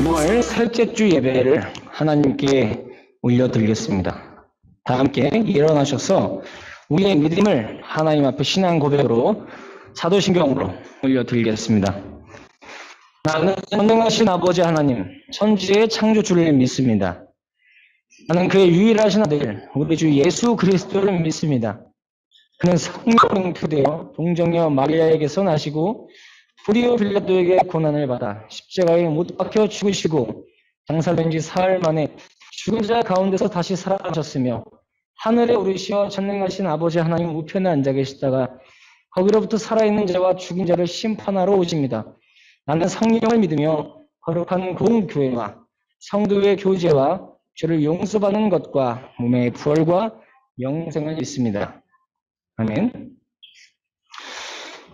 6월 셋째 주 예배를 하나님께 올려드리겠습니다. 다 함께 일어나셔서 우리의 믿음을 하나님 앞에 신앙 고백으로 사도신경으로 올려드리겠습니다. 나는 전능하신 아버지 하나님, 천지의 창조주를 믿습니다. 나는 그의 유일하신 아들, 우리 주 예수 그리스도를 믿습니다. 그는 성령으로 잉태되어 동정녀 마리아에게서 나시고 포디오 빌라도에게 고난을 받아 십자가에 못 박혀 죽으시고 장사된 지 사흘 만에 죽은 자 가운데서 다시 살아나셨으며 하늘에 오르시어 전능하신 아버지 하나님 우편에 앉아 계시다가 거기로부터 살아있는 자와 죽은 자를 심판하러 오십니다. 나는 성령을 믿으며 거룩한 공교회와 성도의 교제와 죄를 용서받는 것과 몸의 부활과 영생을 믿습니다. 아멘.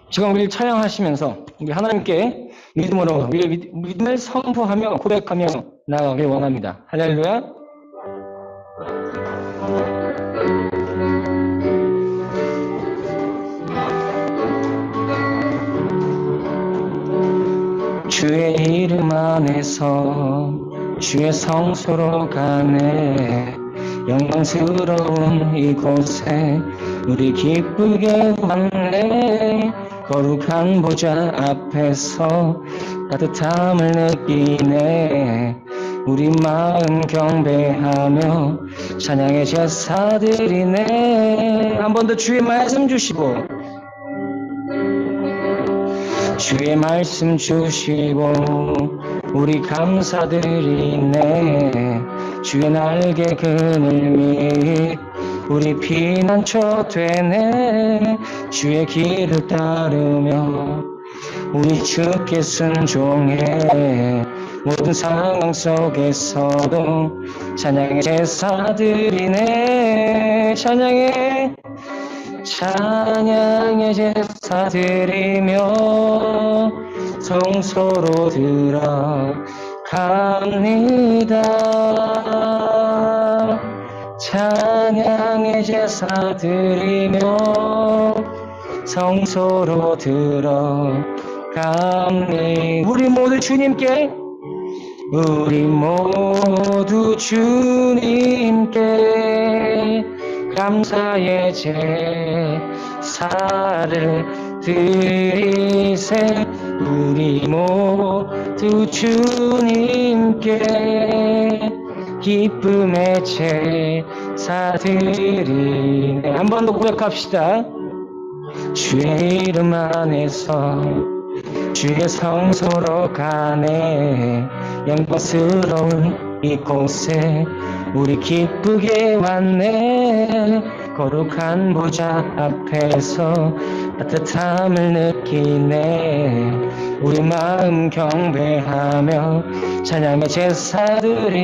지금 우리 찬양하시면서 우리 하나님께 믿음으로 우리의 믿음을 선포하며 고백하며 나아가길 원합니다. 할렐루야. 주의 이름 안에서 주의 성소로 가네. 영광스러운 이곳에 우리 기쁘게 왔네. 거룩한 보좌 앞에서 따뜻함을 느끼네. 우리 마음 경배하며 찬양의 제사드리네. 한 번 더 주의 말씀 주시고 주의 말씀 주시고 우리 감사드리네. 주의 날개 그늘 밑 우리 피난처 되네. 주의 길을 따르며 우리 주께 순종해. 모든 상황 속에서도 찬양의 제사드리네. 찬양의 제사드리며 성소로 들어갑니다. 찬양의 제사드리며 성소로 들어갑니다. 우리 모두 주님께 감사의 제사를 드리세. 우리 모두 주님께 기쁨의 제사드리네. 한 번 더 고백합시다. 주의 이름 안에서 주의 성소로 가네. 영광스러운 이곳에 우리 기쁘게 왔네. 거룩한 보좌 앞에서 따뜻함을 느끼네. 우리 마음 경배하며 찬양의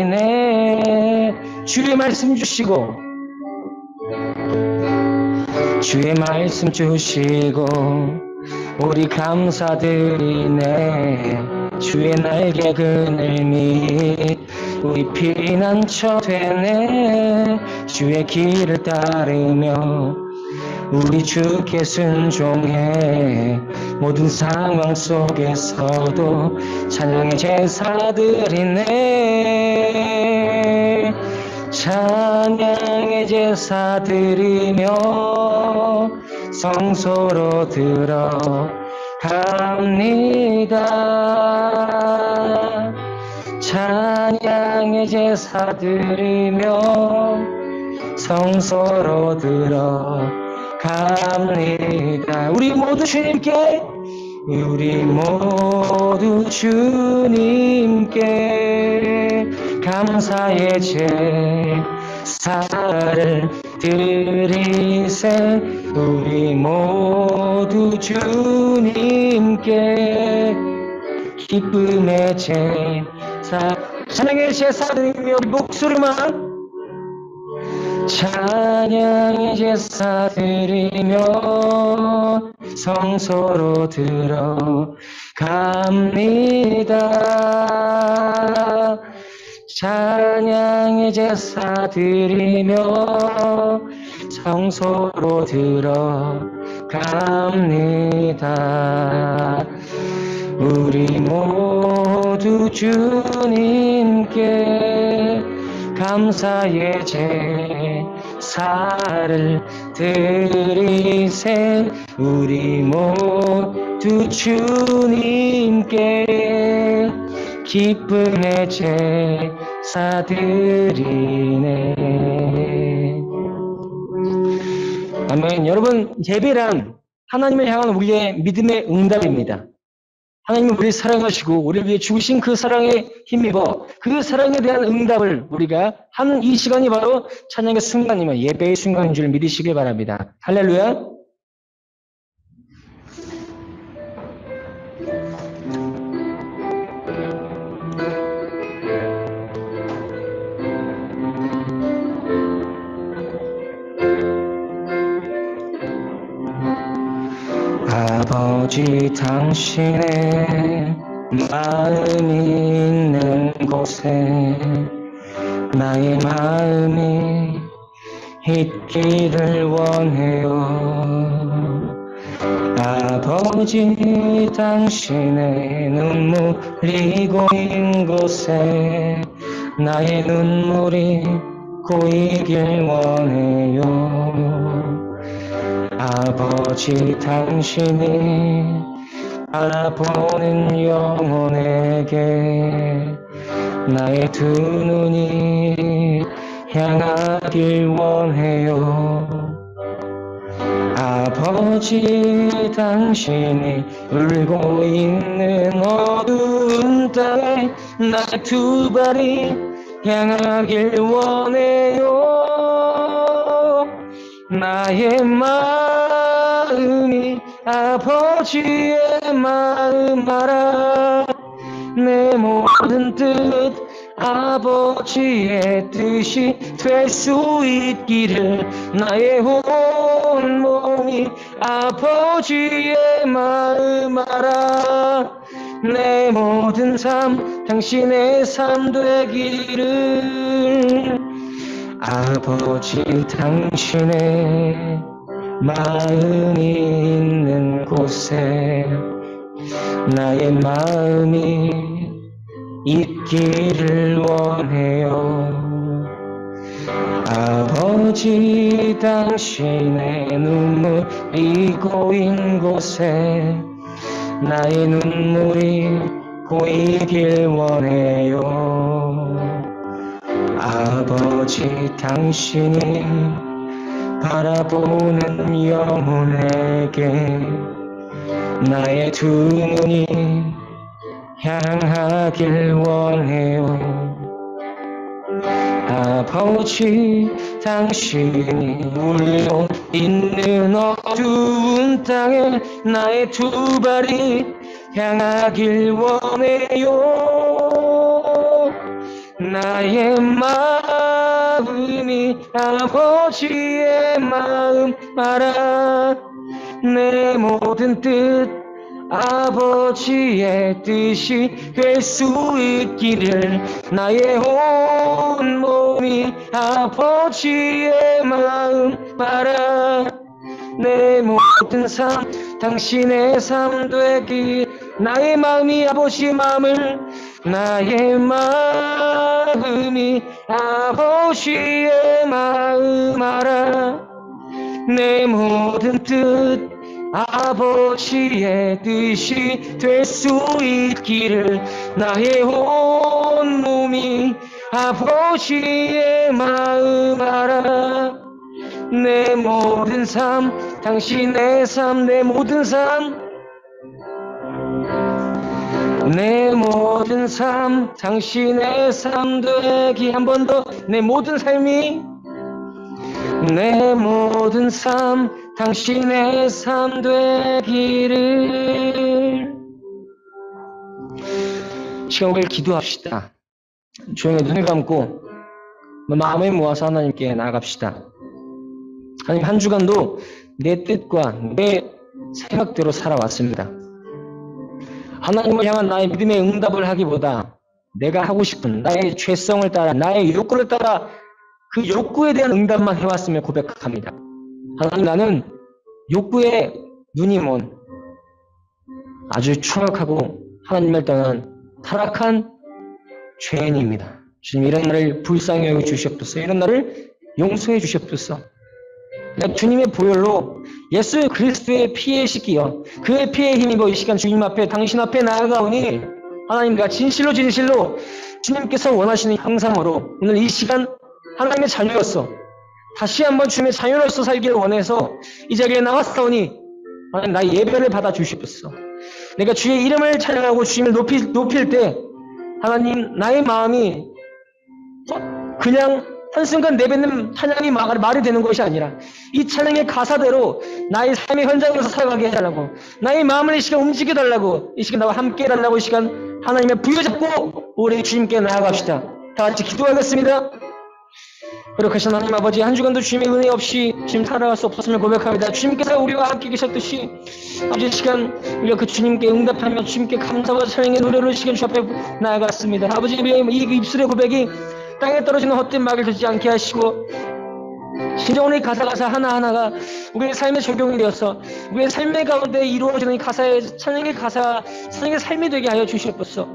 제사드리네. 주의 말씀 주시고 주의 말씀 주시고 우리 감사드리네. 주의 날개 그늘 밑 우리 피난처 되네. 주의 길을 따르며 우리 주께 순종해. 모든 상황 속에서도 찬양의 제사드리네. 찬양의 제사드리며 성소로 들어갑니다. 찬양의 제사드리며 성소로 들어갑니다. 우리 모두 주님께 감사의 제사를 드리세. 우리 모두 주님께 기쁨의 제사. 찬양의 제사드리며 목소리만 찬양의 제사드리며 성소로 들어갑니다. 찬양의 제사드리며 성소로 들어갑니다. 우리 모두 모두 주님께 감사의 제사를 드리세. 우리 모두 주님께 기쁨의 제사 드리네. 아멘. 여러분, 예배란 하나님을 향한 우리의 믿음의 응답입니다. 하나님은 우리를 사랑하시고 우리를 위해 죽으신 그 사랑에 힘입어 그 사랑에 대한 응답을 우리가 하는 이 시간이 바로 찬양의 순간이며 예배의 순간인 줄 믿으시길 바랍니다. 할렐루야. 아버지, 당신의 마음이 있는 곳에 나의 마음이 있기를 원해요. 아버지, 당신의 눈물이 고인 곳에 나의 눈물이 고이길 원해요. 아버지, 당신이 바라보는 영혼에게 나의 두 눈이 향하길 원해요. 아버지, 당신이 울고 있는 어두운 땅에 나의 두 발이 향하길 원해요. 나의 마음이 아버지의 마음 알아. 내 모든 뜻 아버지의 뜻이 될 수 있기를. 나의 온 몸이 아버지의 마음 알아. 내 모든 삶 당신의 삶 되기를. 아버지, 당신의 마음이 있는 곳에 나의 마음이 있기를 원해요. 아버지, 당신의 눈물이 고인 곳에 나의 눈물이 고이길 원해요. 아버지, 당신이 바라보는 영혼에게 나의 두 눈이 향하길 원해요. 아버지, 당신이 울려 있는 어두운 땅에 나의 두 발이 향하길 원해요. 나의 마음이 아버지의 마음 알아. 내 모든 뜻 아버지의 뜻이 될 수 있기를. 나의 온 몸이 아버지의 마음 알아. 내 모든 삶 당신의 삶 되기. 나의 마음이 아버지의 마음을. 나의 마음이 아버지의 마음 알아. 내 모든 뜻 아버지의 뜻이 될 수 있기를. 나의 온 몸이 아버지의 마음 알아. 내 모든 삶 당신의 삶. 내 모든 삶, 내 모든 삶 당신의 삶 되기. 한 번 더. 내 모든 삶이, 내 모든 삶 당신의 삶 되기를. 시간을 기도합시다. 조용히 눈을 감고 마음을 모아서 하나님께 나아갑시다. 하나님, 한 주간도 내 뜻과 내 생각대로 살아왔습니다. 하나님을 향한 나의 믿음의 응답을 하기보다 내가 하고 싶은 나의 죄성을 따라, 나의 욕구를 따라 그 욕구에 대한 응답만 해왔음을 고백합니다. 하나님, 나는 욕구에 눈이 먼 아주 추악하고 하나님을 떠난 타락한 죄인입니다. 주님, 이런 나를 불쌍히 여겨 주시옵소서. 이런 나를 용서해 주시옵소서. 내가 주님의 보혈로 예수 그리스도의 피에 씻기어 그의 피에 힘입어 이 시간 주님 앞에 당신 앞에 나아가오니 하나님과 진실로 주님께서 원하시는 형상으로 오늘 이 시간 하나님의 자녀로서 다시 한번 주님의 자녀로서 살기를 원해서 이 자리에 나왔사오니 하나님 나의 예배를 받아 주시옵소서. 내가 주의 이름을 찬양하고 주님을 높일 때 하나님 나의 마음이 그냥 한순간 내뱉는 찬양이 말이 되는 것이 아니라 이 찬양의 가사대로 나의 삶의 현장에서 살아가게 해달라고, 나의 마음을 이 시간 움직여달라고, 이 시간 나와 함께 해달라고, 이 시간 하나님의 부여잡고 우리 주님께 나아갑시다. 다 같이 기도하겠습니다. 거룩하신 하나님 아버지, 한 주간도 주님의 은혜 없이 주님 살아갈 수 없었음을 고백합니다. 주님께서 우리와 함께 계셨듯이 아버지, 시간 우리가 그 주님께 응답하며 주님께 감사와 찬양의 노래로 시간 주 앞에 나아갔습니다. 아버지, 이 입술의 고백이 땅에 떨어지는 헛된 막을 듣지 않게 하시고 진정으로 이 가사 하나하나가 우리의 삶에 적용이 되어서 우리의 삶의 가운데 이루어지는 이 가사의 찬양의 삶이 되게 하여 주시옵소서.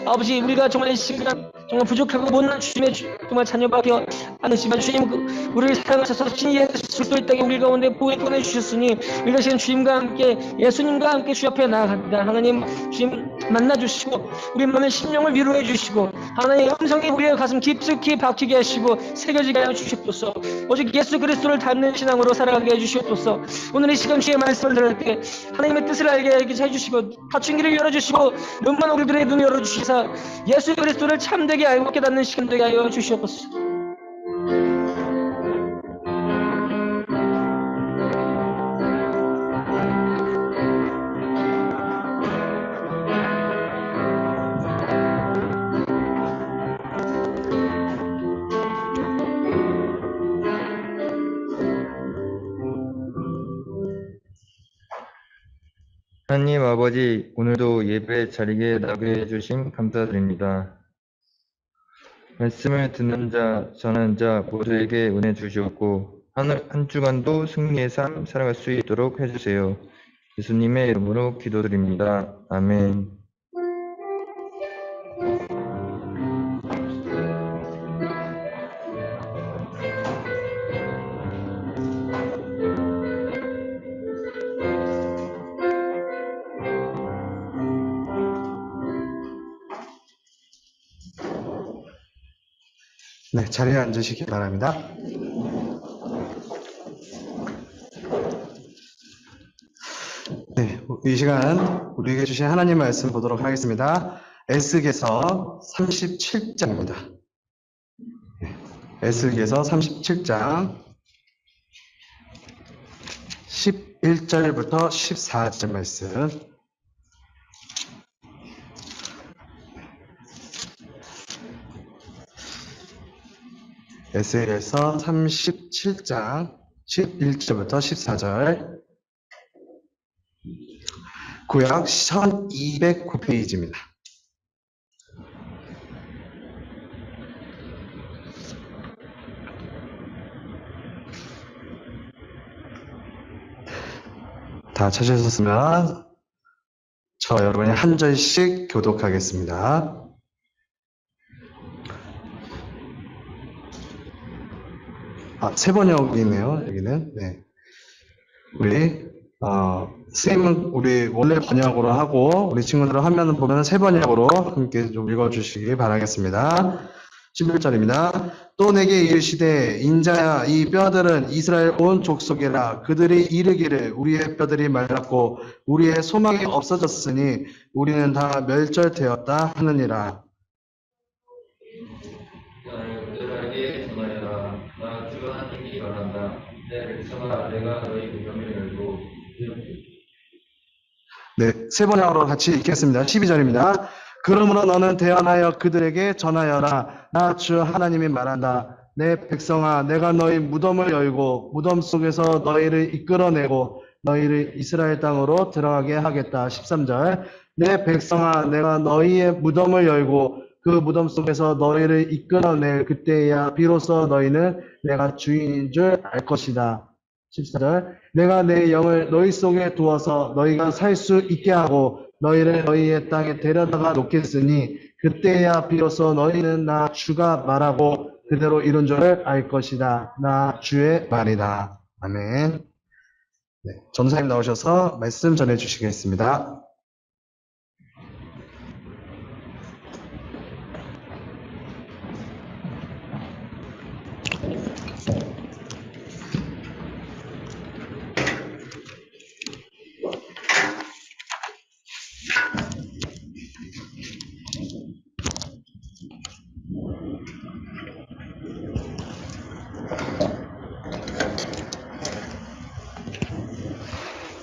아버지, 우리가 정말 이 시간 정말 부족하고 못난 주님의 정말 자녀밖에 아니지만 주님 우리를 사랑하셔서 진리의 그리스도 이 땅에 우리 가운데 보내주셨으니 우리가 지금 주님과 함께 예수님과 함께 주 앞에 나아갑니다. 하나님, 주님 만나주시고 우리 마음의 심령을 위로해 주시고 하나님의 음성이 우리의 가슴 깊숙이 박히게 하시고 새겨지게 하여 주시옵소서. 오직 예수 그리스도를 닮는 신앙으로 살아가게 해주시옵소서. 오늘 이 시간 주의 말씀을 들을 때 하나님의 뜻을 알게 해주시고 닫힌 길을 열어주시고 눈만 우리들의 눈을 열어주시사 예수 그리스도를 참되게 알고 깨닫는 시간 되게 하여 주시옵소서. 하나님 아버지, 오늘도 예배 자리에 나게 해주심 감사드립니다. 말씀을 듣는 자, 전하는 자 모두에게 은혜 주시옵고 한 주간도 승리의 삶 살아갈 수 있도록 해주세요. 예수님의 이름으로 기도드립니다. 아멘. 네, 자리에 앉으시기 바랍니다. 네, 이 시간 우리에게 주신 하나님 말씀 보도록 하겠습니다. 에스겔서 37장입니다. 에스겔서 37장 11절부터 14절 말씀. 에스겔서 37장 11절부터 14절. 구약 1209페이지입니다. 다 찾으셨으면 저 여러분이 한 절씩 교독하겠습니다. 세 번역이네요, 여기는. 네. 선생님은 우리 원래 번역으로 하고, 우리 친구들은 화면을 보면 세 번역으로 함께 좀 읽어주시기 바라겠습니다. 11절입니다. 또 내게 이르시되, 인자야, 이 뼈들은 이스라엘 온 족속이라. 그들이 이르기를 우리의 뼈들이 말랐고, 우리의 소망이 없어졌으니, 우리는 다 멸절되었다 하느니라. 네, 세 번역으로 같이 읽겠습니다. 12절입니다. 그러므로 너는 대언하여 그들에게 전하여라. 나 주 하나님이 말한다. 내 백성아, 내가 너희 무덤을 열고 무덤 속에서 너희를 이끌어내고 너희를 이스라엘 땅으로 들어가게 하겠다. 13절. 내 백성아, 내가 너희의 무덤을 열고 그 무덤 속에서 너희를 이끌어낼 그때야 비로소 너희는 내가 주인인 줄 알 것이다. 14절. 내가 내 영을 너희 속에 두어서 너희가 살 수 있게 하고 너희를 너희의 땅에 데려다가 놓겠으니 그때야 비로소 너희는 나 주가 말하고 그대로 이룬 줄을 알 것이다. 나 주의 말이다. 아멘. 네, 전사님 나오셔서 말씀 전해주시겠습니다.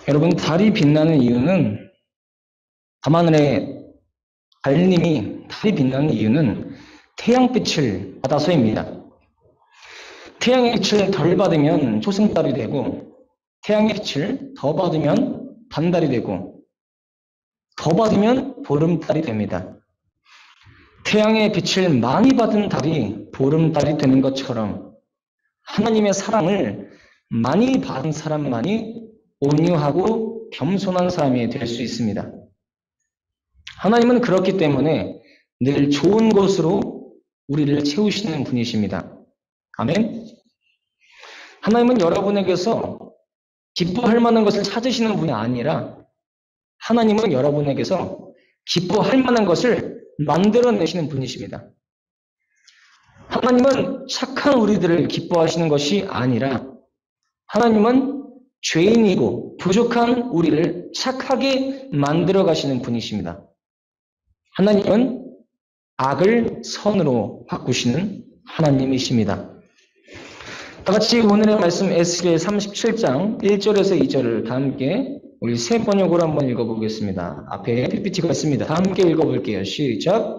여러분, 달이 빛나는 이유는, 밤하늘의 달님이 달이 빛나는 이유는 태양빛을 받아서입니다. 태양의 빛을 덜 받으면 초승달이 되고, 태양의 빛을 더 받으면 반달이 되고, 더 받으면 보름달이 됩니다. 태양의 빛을 많이 받은 달이 보름달이 되는 것처럼 하나님의 사랑을 많이 받은 사람만이 온유하고 겸손한 사람이 될 수 있습니다. 하나님은 그렇기 때문에 늘 좋은 것으로 우리를 채우시는 분이십니다. 아멘. 하나님은 여러분에게서 기뻐할 만한 것을 찾으시는 분이 아니라 하나님은 여러분에게서 기뻐할 만한 것을 만들어내시는 분이십니다. 하나님은 착한 우리들을 기뻐하시는 것이 아니라 하나님은 죄인이고 부족한 우리를 착하게 만들어 가시는 분이십니다. 하나님은 악을 선으로 바꾸시는 하나님이십니다. 다 같이 오늘의 말씀 에스겔 37장 1절에서 2절을 다 함께 우리 새 번역으로 한번 읽어보겠습니다. 앞에 PPT가 있습니다. 다 함께 읽어볼게요. 시작.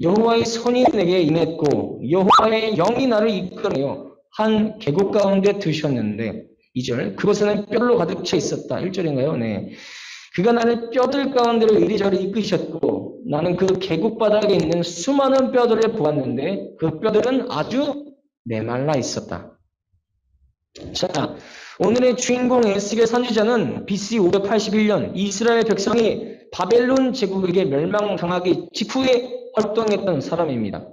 여호와의 손이 내게 임했고 여호와의 영이 나를 이끌어 한 계곡 가운데 두셨는데 2절. 그곳에는 뼈로 가득 차 있었다. 1절인가요? 네. 그가 나를 뼈들 가운데로 이리저리 이끄셨고 나는 그 계곡 바닥에 있는 수많은 뼈들을 보았는데 그 뼈들은 아주 메말라 있었다. 자, 오늘의 주인공 에스겔 선지자는 BC 581년 이스라엘 백성이 바벨론 제국에게 멸망당하기 직후에 활동했던 사람입니다.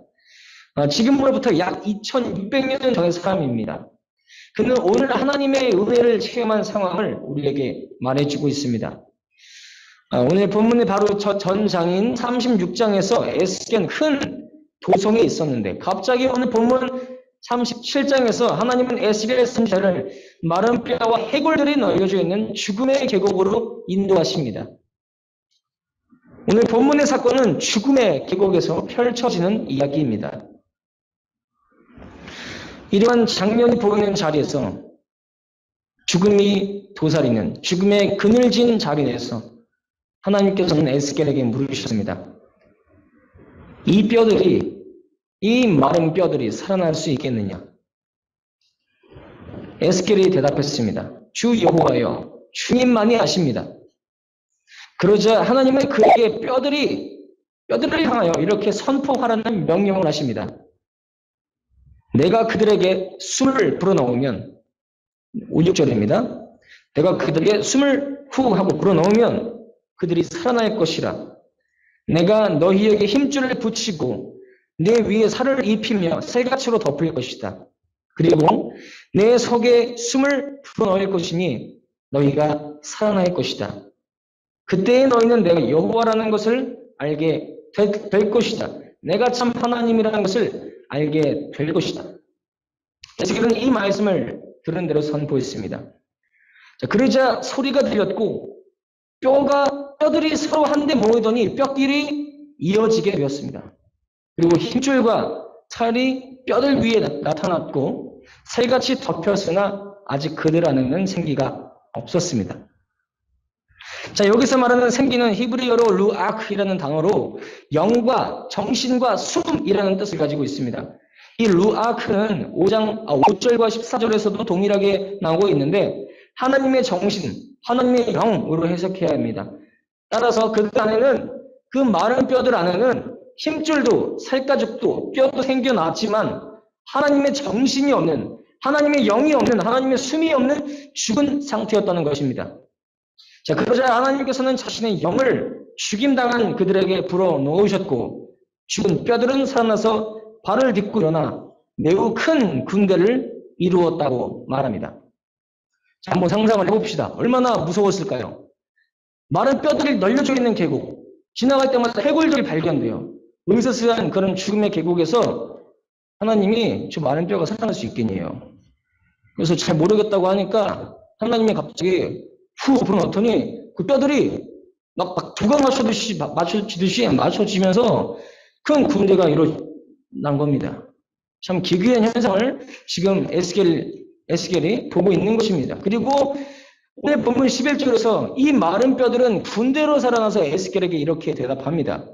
지금으로부터 약 2600년 전의 사람입니다. 그는 오늘 하나님의 은혜를 체험한 상황을 우리에게 말해주고 있습니다. 오늘 본문의 바로 전 장인 36장에서 에스겔은 큰 도성에 있었는데 갑자기 오늘 본문 37장에서 하나님은 에스겔 선지자를 마른 뼈와 해골들이 널려져 있는 죽음의 계곡으로 인도하십니다. 오늘 본문의 사건은 죽음의 계곡에서 펼쳐지는 이야기입니다. 이러한 장면이 보이는 자리에서 죽음이 도사리는 죽음의 그늘진 자리에서 하나님께서는 에스겔에게 물으셨습니다. 이 마른 뼈들이 살아날 수 있겠느냐? 에스겔이 대답했습니다. 주 여호와여, 주님만이 아십니다. 그러자 하나님은 그에게 뼈들을 향하여 이렇게 선포하라는 명령을 하십니다. 내가 그들에게 숨을 불어넣으면 5, 6절입니다. 내가 그들에게 숨을 후 하고 불어넣으면 그들이 살아날 것이라. 내가 너희에게 힘줄을 붙이고 내 위에 살을 입히며 새같이로 덮을 것이다. 그리고 내 속에 숨을 불어넣을 것이니 너희가 살아날 것이다. 그때에 너희는 내가 여호와라는 것을 알게 될 것이다. 내가 참 하나님이라는 것을 알게 될 것이다. 에스겔은 이 말씀을 들은 대로 선포했습니다. 자, 그러자 소리가 들렸고 뼈들이 서로 한데 모이더니 뼈끼리 이어지게 되었습니다. 그리고 힘줄과 살이 뼈들 위에 나타났고 새같이 덮였으나 아직 그들 안에는 생기가 없었습니다. 자, 여기서 말하는 생기는 히브리어로 루아크이라는 단어로 영과 정신과 숨이라는 뜻을 가지고 있습니다. 이 루아크는 5절과 14절에서도 동일하게 나오고 있는데 하나님의 정신, 하나님의 영으로 해석해야 합니다. 따라서 그 안에는 그 마른 뼈들 안에는 힘줄도 살가죽도 뼈도 생겨났지만 하나님의 정신이 없는, 하나님의 영이 없는, 하나님의 숨이 없는 죽은 상태였다는 것입니다. 자, 그러자 하나님께서는 자신의 영을 죽임당한 그들에게 불어넣으셨고 죽은 뼈들은 살아나서 발을 딛고 일어나 매우 큰 군대를 이루었다고 말합니다. 자, 한번 상상을 해봅시다. 얼마나 무서웠을까요? 마른 뼈들이 널려져 있는 계곡, 지나갈 때마다 해골들이 발견돼요. 으스스한 그런 죽음의 계곡에서 하나님이 저 마른 뼈가 살아날 수 있겠니요. 그래서 잘 모르겠다고 하니까 하나님이 갑자기 후 불어넣더니 그 뼈들이 막 두각 맞춰지듯이 맞춰지면서 큰 군대가 일어난 겁니다. 참 기괴한 현상을 지금 에스겔이 보고 있는 것입니다. 그리고 오늘 본문 11절에서 이 마른 뼈들은 군대로 살아나서 에스겔에게 이렇게 대답합니다.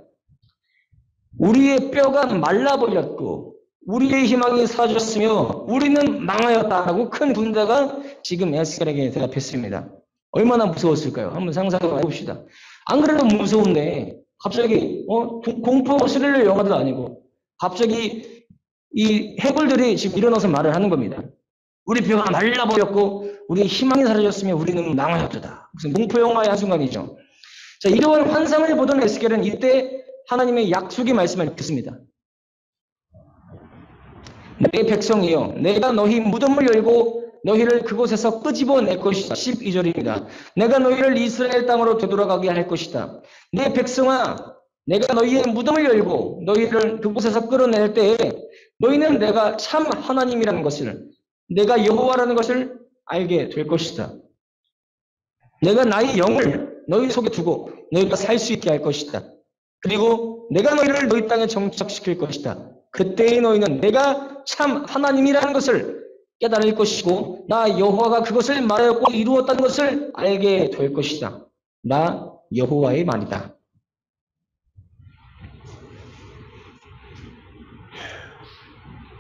우리의 뼈가 말라버렸고 우리의 희망이 사라졌으며 우리는 망하였다라고 큰 군대가 지금 에스겔에게 대답했습니다. 얼마나 무서웠을까요? 한번 상상해 봅시다. 안 그래도 무서운데 갑자기 공포 스릴러 영화도 아니고 갑자기 이 해골들이 지금 일어나서 말을 하는 겁니다. 우리 뼈가 말라버렸고 우리의 희망이 사라졌으며 우리는 망하였다. 무슨 공포 영화의 한순간이죠. 자, 이러한 환상을 보던 에스겔은 이때 하나님의 약속의 말씀을 듣습니다. 내 백성이여, 내가 너희 무덤을 열고 너희를 그곳에서 끄집어낼 것이다. 12절입니다. 내가 너희를 이스라엘 땅으로 되돌아가게 할 것이다. 내 백성아, 내가 너희의 무덤을 열고 너희를 그곳에서 끌어낼 때에 너희는 내가 참 하나님이라는 것을, 내가 여호와라는 것을 알게 될 것이다. 내가 나의 영을 너희 속에 두고 너희가 살 수 있게 할 것이다. 그리고 내가 너희를 너희 땅에 정착시킬 것이다. 그때의 너희는 내가 참 하나님이라는 것을 깨달을 것이고 나 여호와가 그것을 말하였고 이루었다는 것을 알게 될 것이다. 나 여호와의 말이다.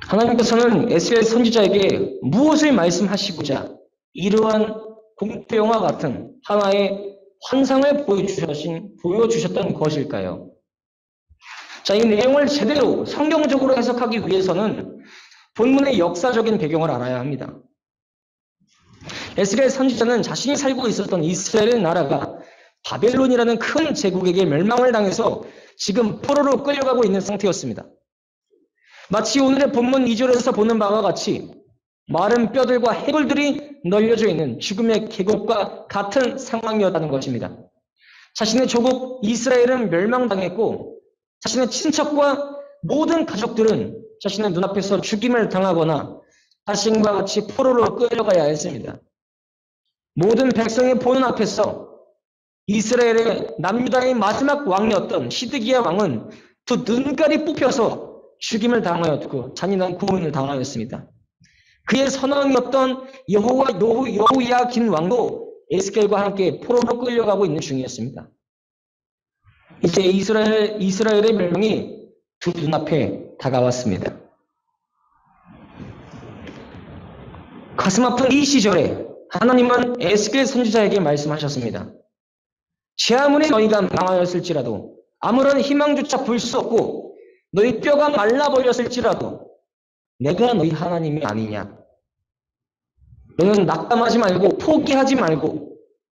하나님께서는 에스겔 선지자에게 무엇을 말씀하시고자 이러한 공포 영화 같은 하나의 환상을 보여주셨던 것일까요? 자, 이 내용을 제대로 성경적으로 해석하기 위해서는 본문의 역사적인 배경을 알아야 합니다. 에스겔 선지자는 자신이 살고 있었던 이스라엘 나라가 바벨론이라는 큰 제국에게 멸망을 당해서 지금 포로로 끌려가고 있는 상태였습니다. 마치 오늘의 본문 2절에서 보는 바와 같이 마른 뼈들과 해골들이 널려져 있는 죽음의 계곡과 같은 상황이었다는 것입니다. 자신의 조국 이스라엘은 멸망당했고 자신의 친척과 모든 가족들은 자신의 눈앞에서 죽임을 당하거나 자신과 같이 포로로 끌려가야 했습니다. 모든 백성의 보는 앞에서 이스라엘의 남유다의 마지막 왕이었던 시드기야 왕은 두 눈깔이 뽑혀서 죽임을 당하였고 잔인한 고문을 당하였습니다. 그의 선왕이었던 여호야긴 왕도 에스겔과 함께 포로로 끌려가고 있는 중이었습니다. 이제 이스라엘의 멸망이 두 눈앞에 다가왔습니다. 가슴 아픈 이 시절에 하나님은 에스겔 선지자에게 말씀하셨습니다. 제 아무리 너희가 망하였을지라도 아무런 희망조차 볼 수 없고 너희 뼈가 말라버렸을지라도 내가 너희 하나님이 아니냐. 너희는 낙담하지 말고 포기하지 말고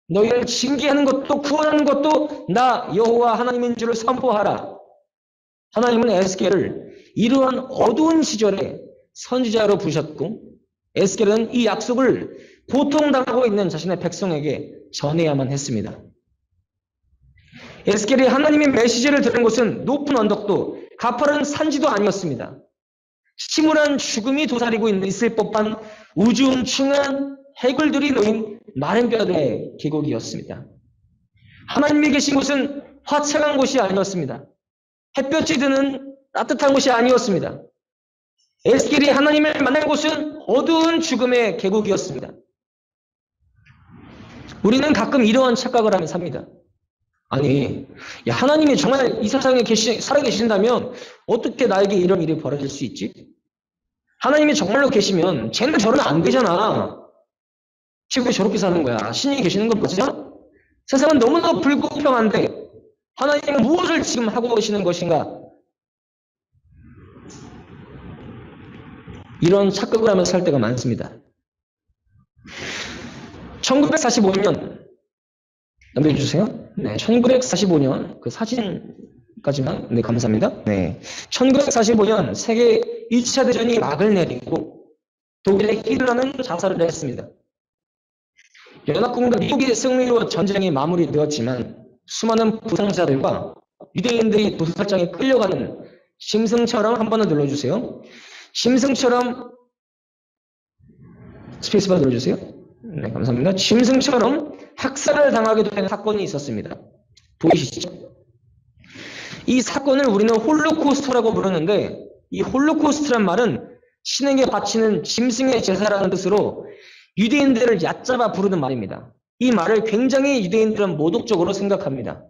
너희를 징계하는 것도 구원하는 것도 나 여호와 하나님인 줄을 선포하라. 하나님은 에스겔을 이러한 어두운 시절에 선지자로 부르셨고 에스겔은 이 약속을 고통당하고 있는 자신의 백성에게 전해야만 했습니다. 에스겔이 하나님의 메시지를 들은 곳은 높은 언덕도 가파른 산지도 아니었습니다. 침울한 죽음이 도사리고 있을 법한 우중충한 해골들이 놓인 마른 뼈들의 계곡이었습니다. 하나님이 계신 곳은 화창한 곳이 아니었습니다. 햇볕이 드는 따뜻한 곳이 아니었습니다. 에스겔이 하나님을 만난 곳은 어두운 죽음의 계곡이었습니다. 우리는 가끔 이러한 착각을 하며 삽니다. 아니, 하나님이 정말 이 세상에 살아계신다면 어떻게 나에게 이런 일이 벌어질 수 있지? 하나님이 정말로 계시면 쟤는 저러면 안 되잖아. 지금 왜 저렇게 사는 거야? 신이 계시는 건 맞잖아? 세상은 너무나 불공평한데 하나님은 무엇을 지금 하고 계시는 것인가? 이런 착각을 하면서 살 때가 많습니다. 1945년 넘겨주세요. 네, 1945년 그 사진까지만. 네, 감사합니다. 네, 1945년 세계 1차 대전이 막을 내리고 독일의 히틀러는 자살을 했습니다. 연합군과 미국의 승리로 전쟁이 마무리되었지만 수많은 부상자들과 유대인들이 도살장에 끌려가는 심승처럼 한 번 더 눌러주세요. 심승처럼 스페이스바 눌러주세요. 네, 감사합니다. 짐승처럼 학살을 당하게 된 사건이 있었습니다. 보이시죠? 이 사건을 우리는 홀로코스트라고 부르는데, 이 홀로코스트란 말은 신에게 바치는 짐승의 제사라는 뜻으로 유대인들을 얕잡아 부르는 말입니다. 이 말을 굉장히 유대인들은 모독적으로 생각합니다.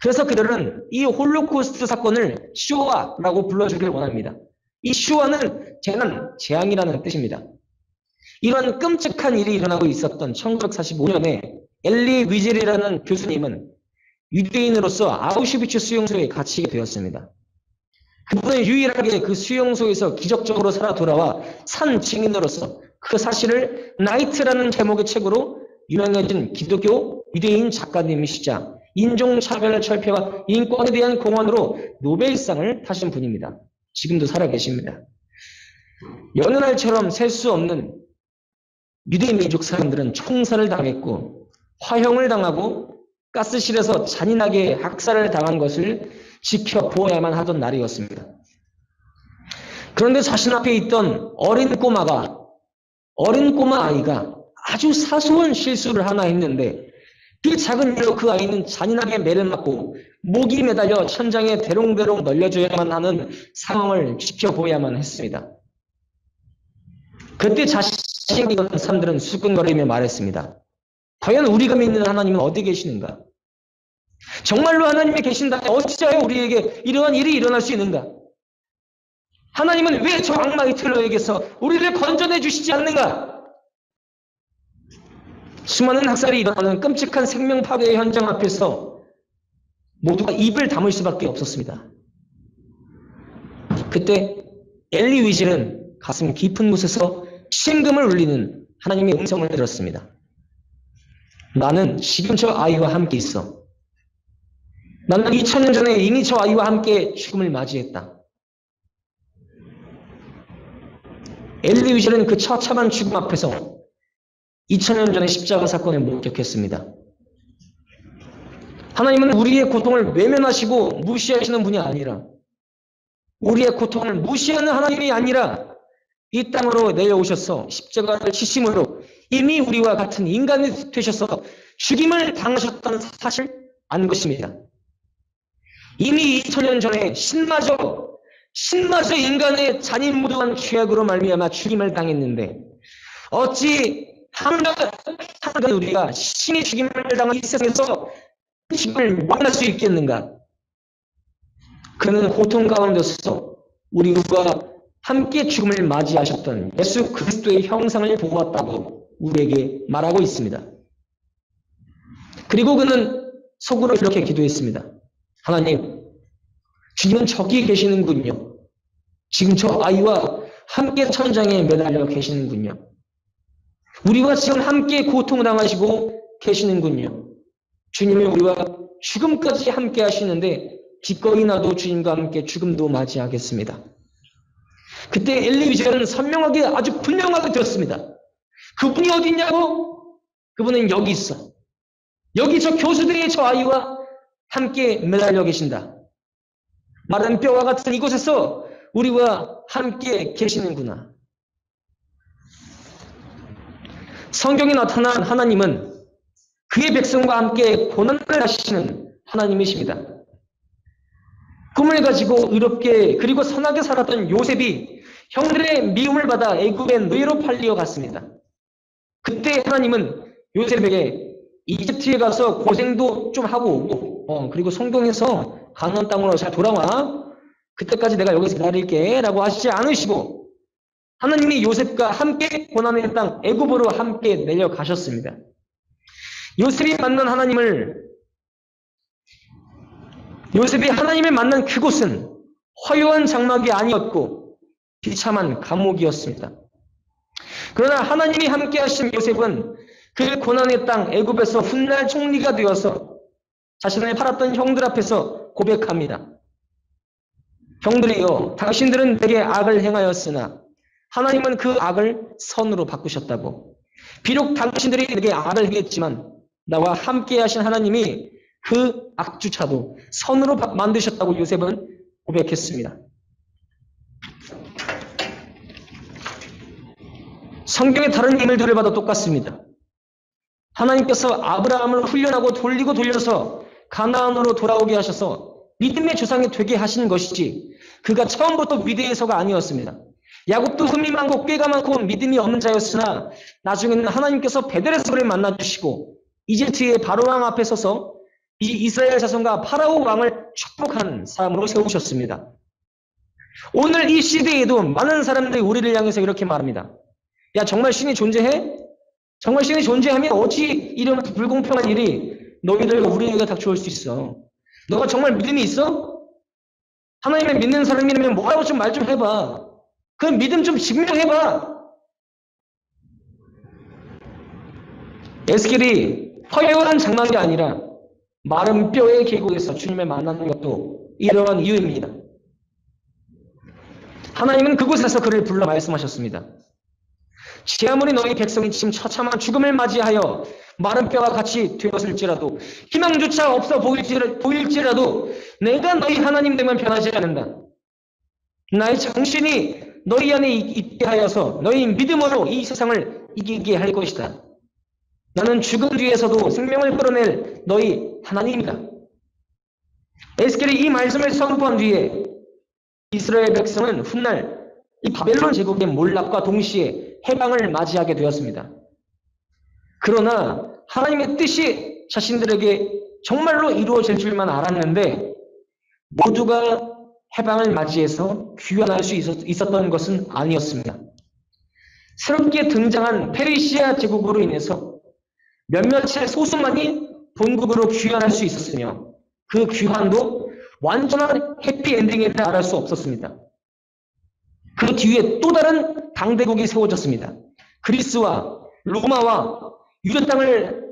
그래서 그들은 이 홀로코스트 사건을 쇼아라고 불러주길 원합니다. 이 쇼아는 재앙이라는 뜻입니다. 이런 끔찍한 일이 일어나고 있었던 1945년에 엘리 위젤이라는 교수님은 유대인으로서 아우슈비츠 수용소에 갇히게 되었습니다. 그분은 유일하게 그 수용소에서 기적적으로 살아 돌아와 산 증인으로서 그 사실을 나이트라는 제목의 책으로 유명해진 기독교 유대인 작가님이시자 인종차별 철폐와 인권에 대한 공헌으로 노벨상을 타신 분입니다. 지금도 살아계십니다. 여느 날처럼 셀 수 없는 유대인 민족 사람들은 총살을 당했고 화형을 당하고 가스실에서 잔인하게 학살을 당한 것을 지켜보아야만 하던 날이었습니다. 그런데 자신 앞에 있던 어린 꼬마 아이가 아주 사소한 실수를 하나 했는데 그 작은 일로 그 아이는 잔인하게 매를 맞고 목이 매달려 천장에 대롱대롱 널려줘야만 하는 상황을 지켜보아야만 했습니다. 그때 자신이 있던 사람들은 수근거리며 말했습니다. 과연 우리가 믿는 하나님은 어디 계시는가? 정말로 하나님이 계신다면 어찌하여 우리에게 이러한 일이 일어날 수 있는가? 하나님은 왜 저 악마 히틀러에게서 우리를 건져내 주시지 않는가? 수많은 학살이 일어나는 끔찍한 생명 파괴의 현장 앞에서 모두가 입을 다물 수밖에 없었습니다. 그때 엘리 위즐은 가슴 깊은 곳에서 심금을 울리는 하나님의 음성을 들었습니다. 나는 지금 저 아이와 함께 있어. 나는 2000년 전에 이미 저 아이와 함께 죽음을 맞이했다. 엘리 위즐은 그 처참한 죽음 앞에서 2000년 전의 십자가 사건을 목격했습니다. 하나님은 우리의 고통을 외면하시고 무시하시는 분이 아니라 우리의 고통을 무시하는 하나님이 아니라 이 땅으로 내려오셔서 십자가를 치심으로 이미 우리와 같은 인간이 되셔서 죽임을 당하셨다는 사실 안 것입니다. 이미 2000년 전에 신마저 인간의 잔인무도한 죄악으로 말미암아 죽임을 당했는데 어찌 한간 우리가 신이 죽임을 당한 이 세상에서 죽임을 만날 수 있겠는가? 그는 고통 가운데서 우리와 함께 죽음을 맞이하셨던 예수 그리스도의 형상을 보았다고 우리에게 말하고 있습니다. 그리고 그는 속으로 이렇게 기도했습니다. 하나님, 주님은 저기 계시는군요. 지금 저 아이와 함께 천장에 매달려 계시는군요. 우리와 지금 함께 고통당하시고 계시는군요. 주님이 우리와 죽음까지 함께 하시는데 기꺼이 나도 주님과 함께 죽음도 맞이하겠습니다. 그때 엘리 위즐은 선명하게 아주 분명하게 들었습니다. 그분이 어디 있냐고? 그분은 여기 있어. 여기 저 교수들의 저 아이와 함께 매달려 계신다. 마른 뼈와 같은 이곳에서 우리와 함께 계시는구나. 성경에 나타난 하나님은 그의 백성과 함께 고난을 하시는 하나님이십니다. 꿈을 가지고 의롭게 그리고 선하게 살았던 요셉이 형들의 미움을 받아 애굽의 노예로 팔려 갔습니다. 그때 하나님은 요셉에게 이집트에 가서 고생도 좀 하고 오고 그리고 성경에서 가나안 땅으로 잘 돌아와. 그때까지 내가 여기서 기다릴게 라고 하시지 않으시고 하나님이 요셉과 함께 고난의 땅 애굽으로 함께 내려가셨습니다. 요셉이 하나님을 만난 그곳은 화려한 장막이 아니었고 비참한 감옥이었습니다. 그러나 하나님이 함께 하신 요셉은 그 고난의 땅 애굽에서 훗날 총리가 되어서 자신을 팔았던 형들 앞에서 고백합니다. 형들이여, 당신들은 내게 악을 행하였으나 하나님은 그 악을 선으로 바꾸셨다고. 비록 당신들이 내게 악을 행했지만 나와 함께 하신 하나님이 그 악주차도 선으로 만드셨다고 요셉은 고백했습니다. 성경의 다른 인물들을 봐도 똑같습니다. 하나님께서 아브라함을 훈련하고 돌려서 가나안으로 돌아오게 하셔서 믿음의 조상이 되게 하신 것이지 그가 처음부터 위대해서가 아니었습니다. 야곱도 흠이 많고 꾀가 많고 믿음이 없는 자였으나 나중에는 하나님께서 베델에서 그를 만나주시고 이집트의 바로왕 앞에 서서 이 이스라엘 자손과 파라오 왕을 축복하는 사람으로 세우셨습니다. 오늘 이 시대에도 많은 사람들이 우리를 향해서 이렇게 말합니다. 야, 정말 신이 존재해? 정말 신이 존재하면 어찌 이런 불공평한 일이 너희들과 우리에게 닥쳐올 수 있어? 너가 정말 믿음이 있어? 하나님을 믿는 사람이라면 뭐라고 좀 말 좀 해봐. 그 믿음 좀 증명해봐. 에스겔이 허여한 장막이 아니라 마른 뼈의 계곡에서 주님을 만나는 것도 이러한 이유입니다. 하나님은 그곳에서 그를 불러 말씀하셨습니다. 제 아무리 너희 백성이 지금 처참한 죽음을 맞이하여 마른 뼈와 같이 되었을지라도 희망조차 없어 보일지라도 내가 너희 하나님 되면 변하지 않는다. 나의 정신이 너희 안에 있게 하여서 너희 믿음으로 이 세상을 이기게 할 것이다. 나는 죽음 뒤에서도 생명을 끌어낼 너희 하나님이다. 에스겔이 이 말씀을 선포한 뒤에 이스라엘 백성은 훗날 이 바벨론 제국의 몰락과 동시에 해방을 맞이하게 되었습니다. 그러나 하나님의 뜻이 자신들에게 정말로 이루어질 줄만 알았는데 모두가 해방을 맞이해서 귀환할 수 있었던 것은 아니었습니다. 새롭게 등장한 페르시아 제국으로 인해서 몇몇의 소수만이 본국으로 귀환할 수 있었으며 그 귀환도 완전한 해피엔딩에 달할 수 없었습니다. 그 뒤에 또 다른 강대국이 세워졌습니다. 그리스와 로마와 유대 땅을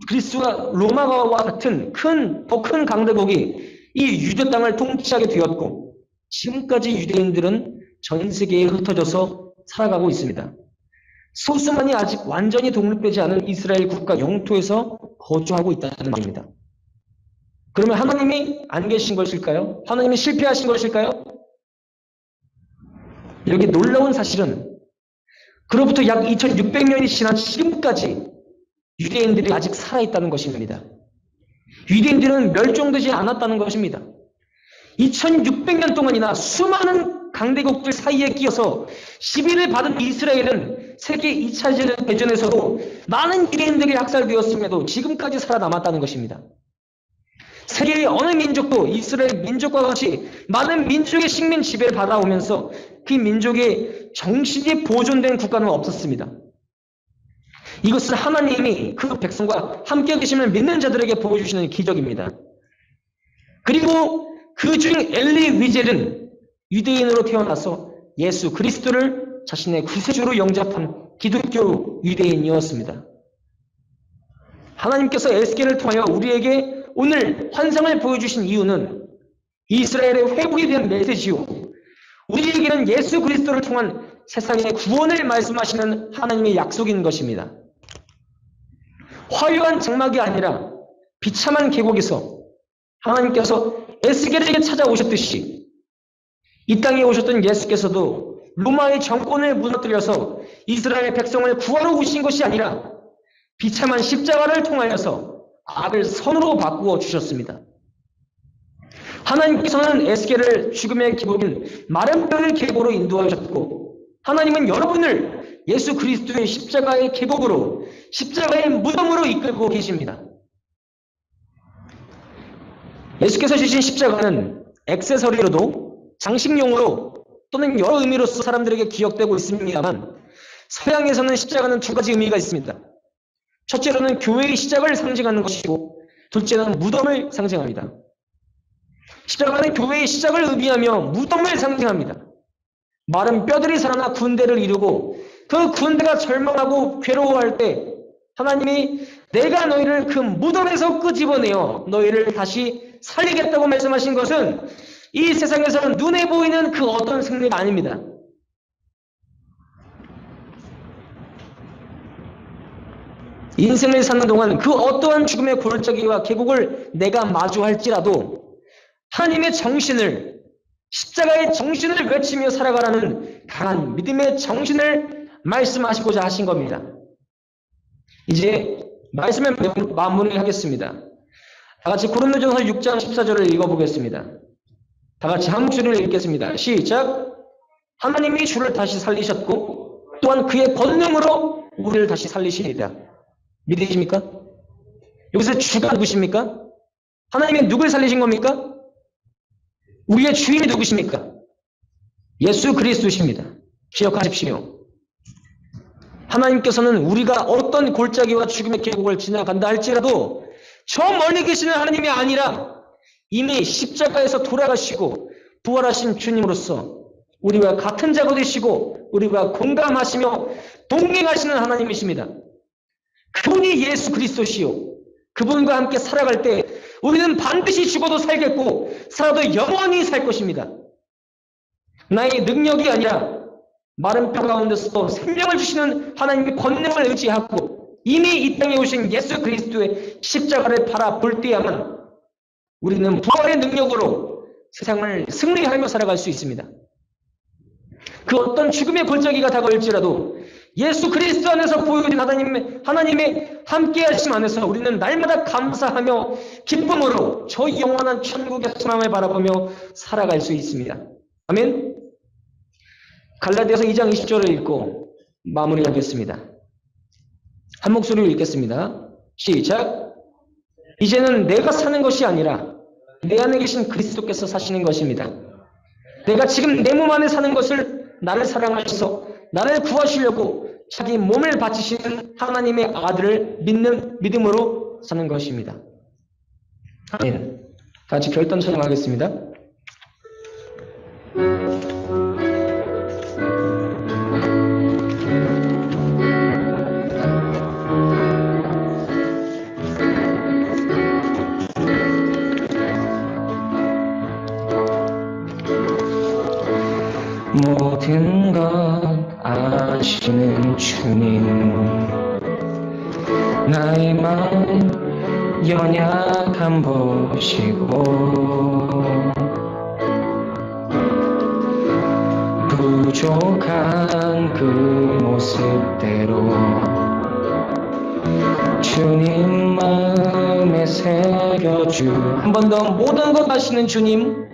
그리스와 로마와 같은 더 큰 강대국이 이 유대 땅을 통치하게 되었고 지금까지 유대인들은 전 세계에 흩어져서 살아가고 있습니다. 소수만이 아직 완전히 독립되지 않은 이스라엘 국가 영토에서 거주하고 있다는 말입니다. 그러면 하나님이 안 계신 것일까요? 하나님이 실패하신 것일까요? 여기 놀라운 사실은 그로부터 약 2600년이 지난 지금까지 유대인들이 아직 살아있다는 것입니다. 유대인들은 멸종되지 않았다는 것입니다. 2600년 동안이나 수많은 강대국들 사이에 끼어서 시비를 받은 이스라엘은 세계 2차 대전에서도 많은 유대인들이 학살되었음에도 지금까지 살아남았다는 것입니다. 세계의 어느 민족도 이스라엘 민족과 같이 많은 민족의 식민 지배를 받아오면서 그 민족의 정신이 보존된 국가는 없었습니다. 이것은 하나님이 그 백성과 함께 계심을 믿는 자들에게 보여주시는 기적입니다. 그리고 그중 엘리 위젤은 유대인으로 태어나서 예수 그리스도를 자신의 구세주로 영접한 기독교 유대인이었습니다. 하나님께서 에스겔을 통하여 우리에게 오늘 환상을 보여주신 이유는 이스라엘의 회복에 대한 메시지요. 우리에게는 예수 그리스도를 통한 세상의 구원을 말씀하시는 하나님의 약속인 것입니다. 화려한 장막이 아니라 비참한 계곡에서 하나님께서 에스겔에게 찾아오셨듯이 이 땅에 오셨던 예수께서도 로마의 정권을 무너뜨려서 이스라엘 백성을 구하러 오신 것이 아니라 비참한 십자가를 통하여서 악을 선으로 바꾸어 주셨습니다. 하나님께서는 에스겔을 죽음의 계곡인 마른 뼈의 계곡으로 인도하셨고 하나님은 여러분을 예수 그리스도의 십자가의 계곡으로 십자가의 무덤으로 이끌고 계십니다. 예수께서 주신 십자가는 액세서리로도 장식용으로 또는 여러 의미로서 사람들에게 기억되고 있습니다만 서양에서는 십자가는 두 가지 의미가 있습니다. 첫째로는 교회의 시작을 상징하는 것이고 둘째는 무덤을 상징합니다. 십자가는 교회의 시작을 의미하며 무덤을 상징합니다. 마른 뼈들이 살아나 군대를 이루고 그 군대가 절망하고 괴로워할 때 하나님이 내가 너희를 그 무덤에서 끄집어내어 너희를 다시 살리겠다고 말씀하신 것은 이 세상에서는 눈에 보이는 그 어떤 승리가 아닙니다. 인생을 사는 동안 그 어떠한 죽음의 골짜기와 계곡을 내가 마주할지라도 하나님의 정신을, 십자가의 정신을 외치며 살아가라는 강한 믿음의 정신을 말씀하시고자 하신 겁니다. 이제 말씀을 마무리하겠습니다. 다 같이 고린도전서 6장 14절을 읽어보겠습니다. 다 같이 한 목소리를 읽겠습니다. 시작. 하나님이 주를 다시 살리셨고 또한 그의 권능으로 우리를 다시 살리시리라. 믿으십니까? 여기서 주가 누구십니까? 하나님이 누굴 살리신 겁니까? 우리의 주인이 누구십니까? 예수 그리스도십니다. 기억하십시오. 하나님께서는 우리가 어떤 골짜기와 죽음의 계곡을 지나간다 할지라도 저 멀리 계시는 하나님이 아니라 이미 십자가에서 돌아가시고 부활하신 주님으로서 우리와 같은 자가 되시고 우리와 공감하시며 동행하시는 하나님이십니다. 그분이 예수 그리스도시요. 그분과 함께 살아갈 때 우리는 반드시 죽어도 살겠고 살아도 영원히 살 것입니다. 나의 능력이 아니라 마른 뼈 가운데서 생명을 주시는 하나님의 권능을 의지하고 이미 이 땅에 오신 예수 그리스도의 십자가를 바라볼 때야만 우리는 부활의 능력으로 세상을 승리하며 살아갈 수 있습니다. 그 어떤 죽음의 골짜기가 다가올지라도 예수 그리스도 안에서 보여진 하나님의 함께하심 안에서 우리는 날마다 감사하며 기쁨으로 저 영원한 천국의 소망을 바라보며 살아갈 수 있습니다. 아멘. 갈라디아서 2장 20절을 읽고 마무리하겠습니다. 한 목소리로 읽겠습니다. 시작. 이제는 내가 사는 것이 아니라 내 안에 계신 그리스도께서 사시는 것입니다. 내가 지금 내 몸 안에 사는 것을 나를 사랑하셔서 나를 구하시려고 자기 몸을 바치시는 하나님의 아들을 믿는 믿음으로 사는 것입니다. 아멘. 같이 결단 찬양하겠습니다. 모든 것 아시는 주님, 나의 마음 연약함 보시고 부족한 그 모습대로 주님 마음에 새겨주. 한 번 더. 모든 것 아시는 주님,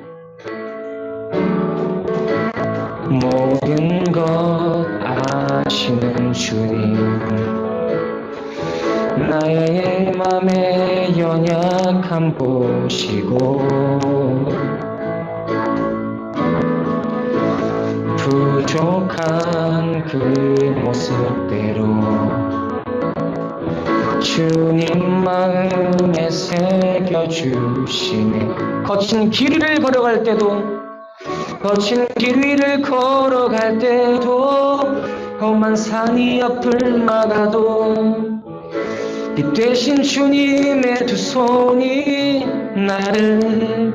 모든 것 아시는 주님, 나의 맘의 연약함 보시고 부족한 그 모습대로 주님 마음에 새겨주시네. 거친 길 위를 걸어갈 때도 험한 산이 옆을 막아도 빛 되신 주님의 두 손이 나를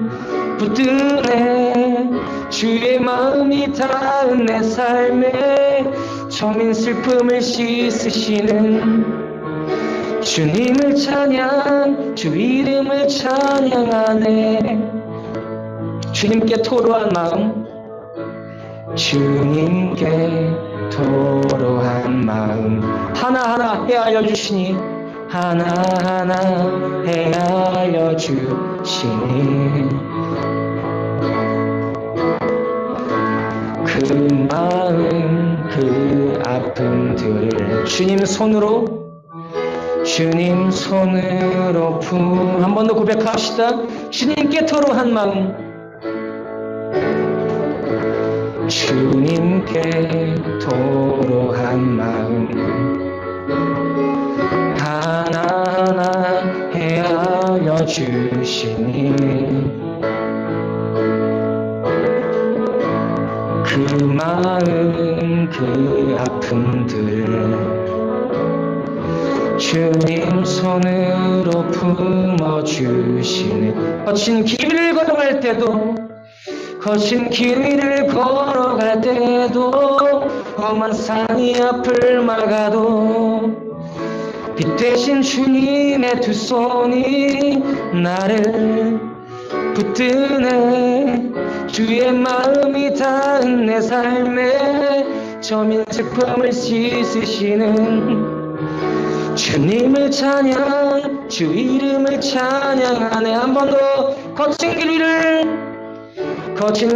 붙드네. 주의 마음이 닿은 내 삶에 저민 슬픔을 씻으시는 주님을 찬양, 주 이름을 찬양하네. 주님께 토로한 마음, 주님께 토로한 마음 하나하나 헤아려 주시니, 하나하나 헤아려 주시니 그 마음 그 아픔들을 주님 손으로 한 번 더 고백합시다. 주님께 토로한 마음, 주님께 토로한 마음 하나하나 헤아려 주시니 그 마음 그 아픔들 손으로 품어주시네. 거친 길을 걸어갈 때도 거친 길을 걸어갈 때도 험한 산이 앞을 막아도 빛 대신 주님의 두 손이 나를 붙드네. 주의 마음이 닿은 내 삶에 저민 슬픔을 씻으시는 주님을 찬양, 주 이름을 찬양하네. 한 번 더. 거친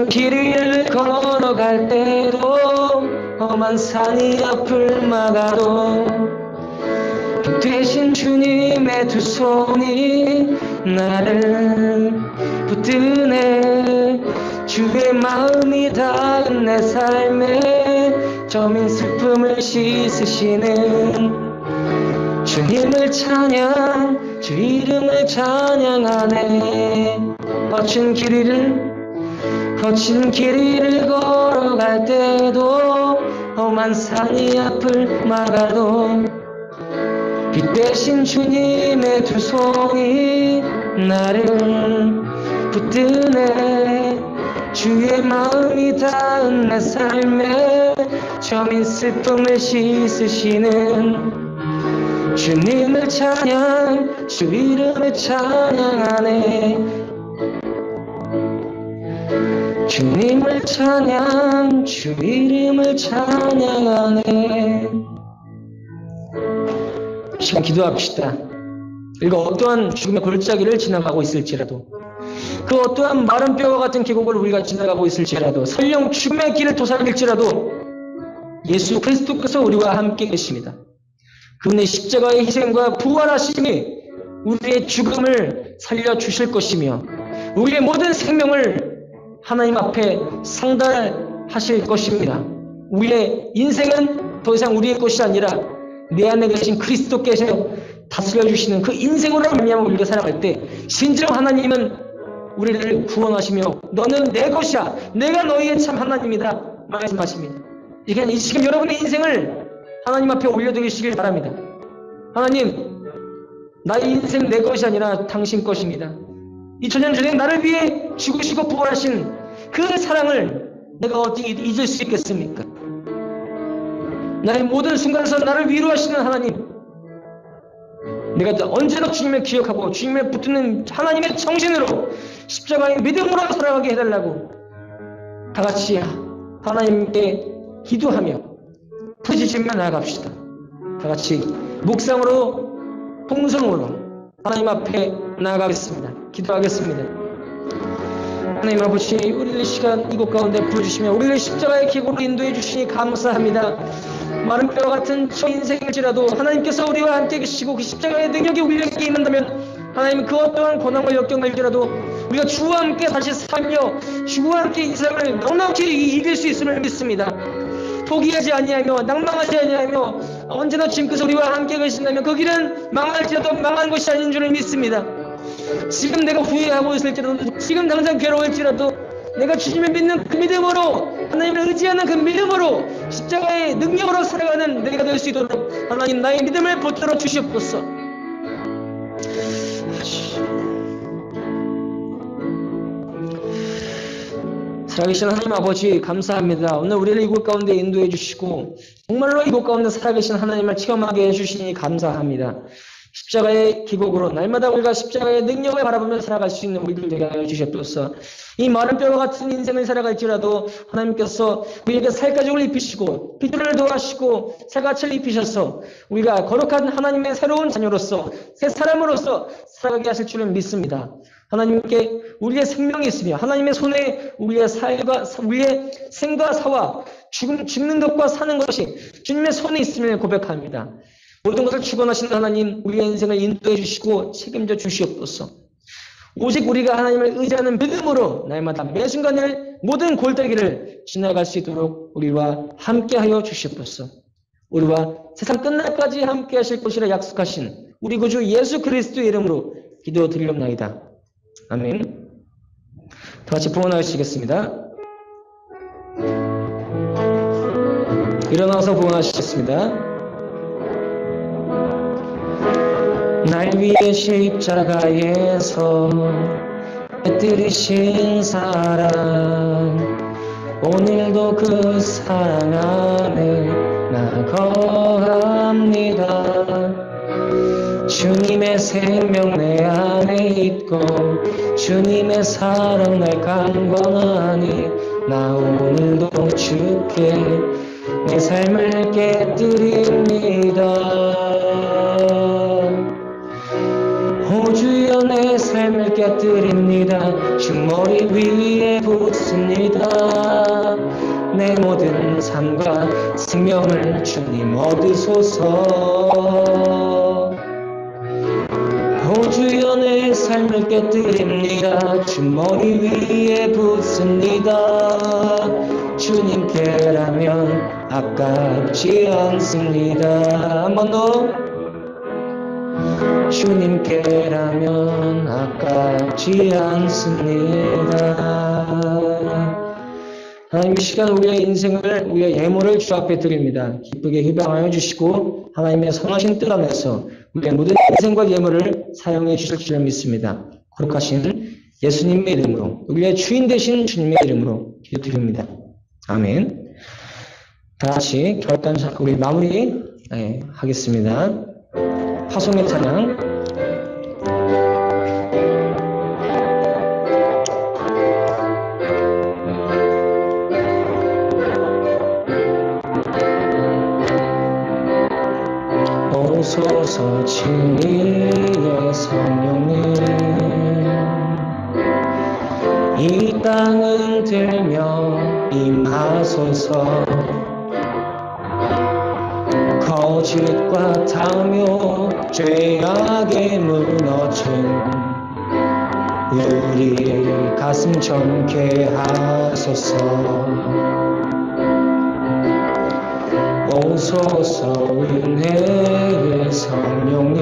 길 위를 걸어갈 때도 험한 산이 앞을 막아도 빛 대신 주님의 두 손이 나를 붙드네. 주의 마음이 닿은 내 삶에 저민 슬픔을 씻으시는 주님을 찬양, 주 이름을 찬양하네. 거친 길 위를 걸어갈 때도 험한 산이 앞을 막아도 빛 대신 주님의 두 손이 나를 붙드네. 주의 마음이 닿은 내 삶에 저민 슬픔을 씻으시는 주님을 찬양, 주 이름을 찬양하네. 주님을 찬양, 주 이름을 찬양하네. 시간 기도합시다. 우리가 어떠한 죽음의 골짜기를 지나가고 있을지라도, 그 어떠한 마른 뼈와 같은 계곡을 우리가 지나가고 있을지라도, 설령 죽음의 길을 도살릴지라도 예수 그리스도께서 우리와 함께 계십니다. 그분의 십자가의 희생과 부활하심이 우리의 죽음을 살려주실 것이며 우리의 모든 생명을 하나님 앞에 상달하실 것입니다. 우리의 인생은 더 이상 우리의 것이 아니라 내 안에 계신 그리스도께서 다스려 주시는 그 인생으로 말미암아 우리가 살아갈 때 진정 하나님은 우리를 구원하시며 너는 내 것이야, 내가 너희의 참 하나님이다 말씀하십니다. 이 지금 여러분의 인생을 하나님 앞에 올려드리시길 바랍니다. 하나님, 나의 인생 내 것이 아니라 당신 것입니다. 2000년 전에 나를 위해 죽으시고 부활하신 그 사랑을 내가 어떻게 잊을 수 있겠습니까? 나의 모든 순간에서 나를 위로하시는 하나님, 내가 언제나 주님을 기억하고 주님을 붙드는 하나님의 정신으로 십자가의 믿음으로 살아가게 해달라고 다 같이 하나님께 기도하며 부르짖으며 나아갑시다. 다 같이 묵상으로 통성으로 하나님 앞에 나아가겠습니다. 기도하겠습니다. 하나님 아버지, 우리를 시간 이곳 가운데 부르주시며 우리를 십자가의 계곡으로 인도해 주시니 감사합니다. 마른 뼈와 같은 저 인생일지라도 하나님께서 우리와 함께 계시고 그 십자가의 능력이 우리에게 임한다면 하나님 그 어떠한 고난과 역경일지라도 우리가 주와 함께 다시 살며 주와 함께 이 세상을 넉넉히 이길 수 있음을 믿습니다. 포기하지 아니하며 낭망하지 아니하며 언제나 주님께서 우리와 함께 계신다면 그 길은 망할지라도 망한 것이 아닌 줄을 믿습니다. 지금 내가 후회하고 있을지라도, 지금 당장 괴로울지라도 내가 주님을 믿는 그 믿음으로, 하나님을 의지하는 그 믿음으로 십자가의 능력으로 살아가는 내가 될 수 있도록 하나님 나의 믿음을 붙들어 주시옵소서. 살아계신 하나님 아버지, 감사합니다. 오늘 우리를 이곳 가운데 인도해 주시고 정말로 이곳 가운데 살아계신 하나님을 체험하게 해주시니 감사합니다. 십자가의 기곡으로 날마다 우리가 십자가의 능력을 바라보며 살아갈 수 있는 우리들 되게 하여 주시옵소서. 이 마른 뼈와 같은 인생을 살아갈지라도 하나님께서 우리에게 살가죽을 입히시고 피줄을 도하시고 새같을 입히셔서 우리가 거룩한 하나님의 새로운 자녀로서 새 사람으로서 살아가게 하실 줄을 믿습니다. 하나님께 우리의 생명이 있으며 하나님의 손에 우리의 생과 사와 죽는 것과 사는 것이 주님의 손에 있음을 고백합니다. 모든 것을 주관하시는 하나님, 우리의 인생을 인도해 주시고 책임져 주시옵소서. 오직 우리가 하나님을 의지하는 믿음으로 날마다 매 순간을 모든 골짜기를 지나갈 수 있도록 우리와 함께하여 주시옵소서. 우리와 세상 끝날까지 함께 하실 것이라 약속하신 우리 구주 예수 그리스도의 이름으로 기도드리옵나이다. 아멘. 다 같이 부원하시겠습니다. 일어나서 부원하시겠습니다. 날 위해 십자가에서 애들이신 사랑, 오늘도 그 사랑 안에 나 거합니다. 주님의 생명 내 안에 있고 주님의 사랑 날 강권하니 나 오늘도 주께 내 삶을 깨뜨립니다. 오 주여 내 삶을 깨뜨립니다. 주 머리 위에 붓습니다. 내 모든 삶과 생명을 주님 얻으소서. 오 주여 내 삶을 깨뜨립니다. 주 머리 위에 붓습니다. 주님께라면 아깝지 않습니다. 한 번 더. 주님께라면 아깝지 않습니다. 하나님 이 시간 우리의 인생을, 우리의 예물을 주 앞에 드립니다. 기쁘게 희망하여 주시고 하나님의 선하신 뜻 안에서 우리의 모든 인생과 예물을 사용해 주실 줄 믿습니다. 거룩하신 예수님의 이름으로, 우리의 주인 되신 주님의 이름으로 기도드립니다. 아멘. 다 같이 결단 우리 마무리 하겠습니다. 파송의 찬양. 오소서 진리의 성령님, 이 땅은 들며 임하소서. 거짓과 탐욕 죄악에 무너진 우리 가슴 정케 하소서. 오소서 은혜의 성령님,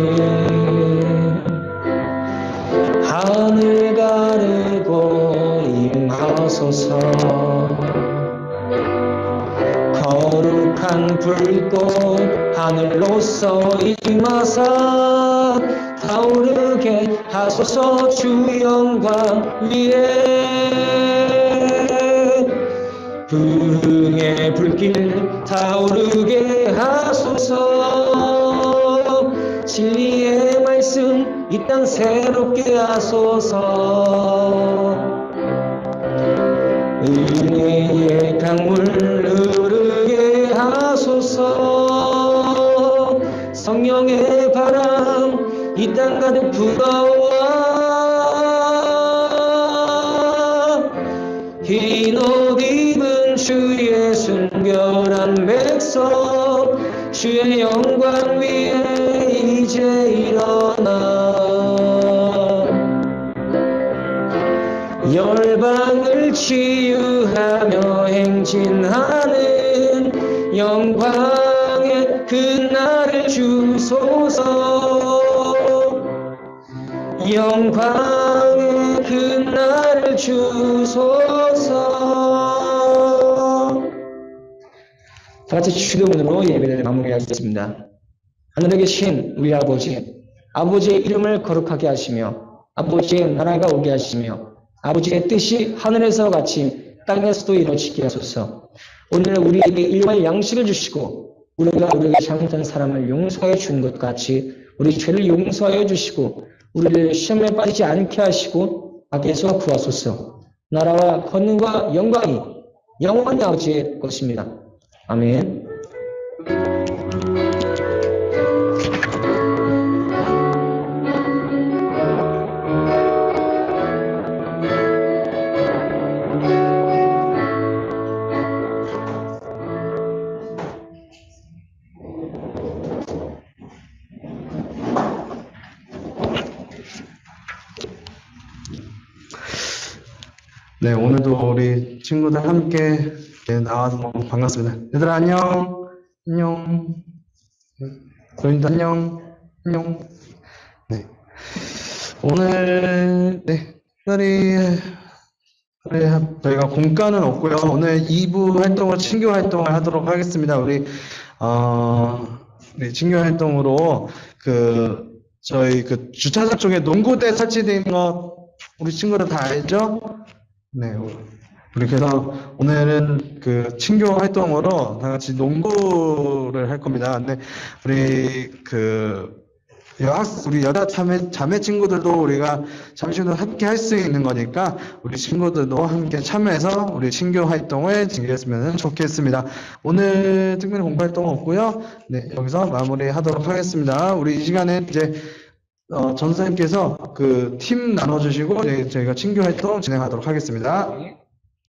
하늘 가르고 임하소서. 거룩한 불꽃 하늘로서 임하사 타오르게 하소서. 주 영광 위에 부흥의 불길 타오르게 하소서. 진리의 말씀 이 땅 새롭게 하소서. 은혜의 강물 흐르게 하소서. 성령의 바람 이 땅 가득 불어와 흰 옷 입은 주의 순결한 백성, 주의 영광 위에 이제 일어나 열방을 치유하며 행진하는 영광의 그날을 주소서. 영광의 그날을 주소서. 다 같이 주기도문으로 예배를 마무리하겠습니다. 하늘에 계신 우리 아버지, 아버지의 이름을 거룩하게 하시며 아버지의 나라가 오게 하시며 아버지의 뜻이 하늘에서 같이 땅에서도 이루어지게 하소서. 오늘 우리에게 일용할 양식을 주시고 우리가 우리에게 잘못한 사람을 용서해 준 것 같이 우리 죄를 용서하여 주시고 우리를 시험에 빠지지 않게 하시고 악에서 구하소서. 나라와 권능과 영광이 영원히 아버지의 것입니다. 아멘. 네, 오늘도 우리 친구들 함께 나와서 너무 반갑습니다. 얘들아, 안녕. 안녕. 너희도 안녕. 안녕. 네. 오늘, 저희가 공과는 없고요. 오늘 2부 활동을, 친교 활동을 하도록 하겠습니다. 우리 친교 활동으로 저희 그 주차장 쪽에 농구대 설치되어 있는 거 우리 친구들 다 알죠? 네. 우리 그래서 오늘은 그 친교 활동으로 다 같이 농구를 할 겁니다. 근데 우리 그 우리 여자 자매 친구들도 우리가 잠시 후 함께 할 수 있는 거니까 우리 친구들도 함께 참여해서 우리 친교 활동을 즐겼으면 좋겠습니다. 오늘 특별히 공부 활동은 없고요. 네, 여기서 마무리하도록 하겠습니다. 우리 이 시간에 이제 전 선생님께서 그 팀 나눠주시고 저희가 친교 활동 진행하도록 하겠습니다.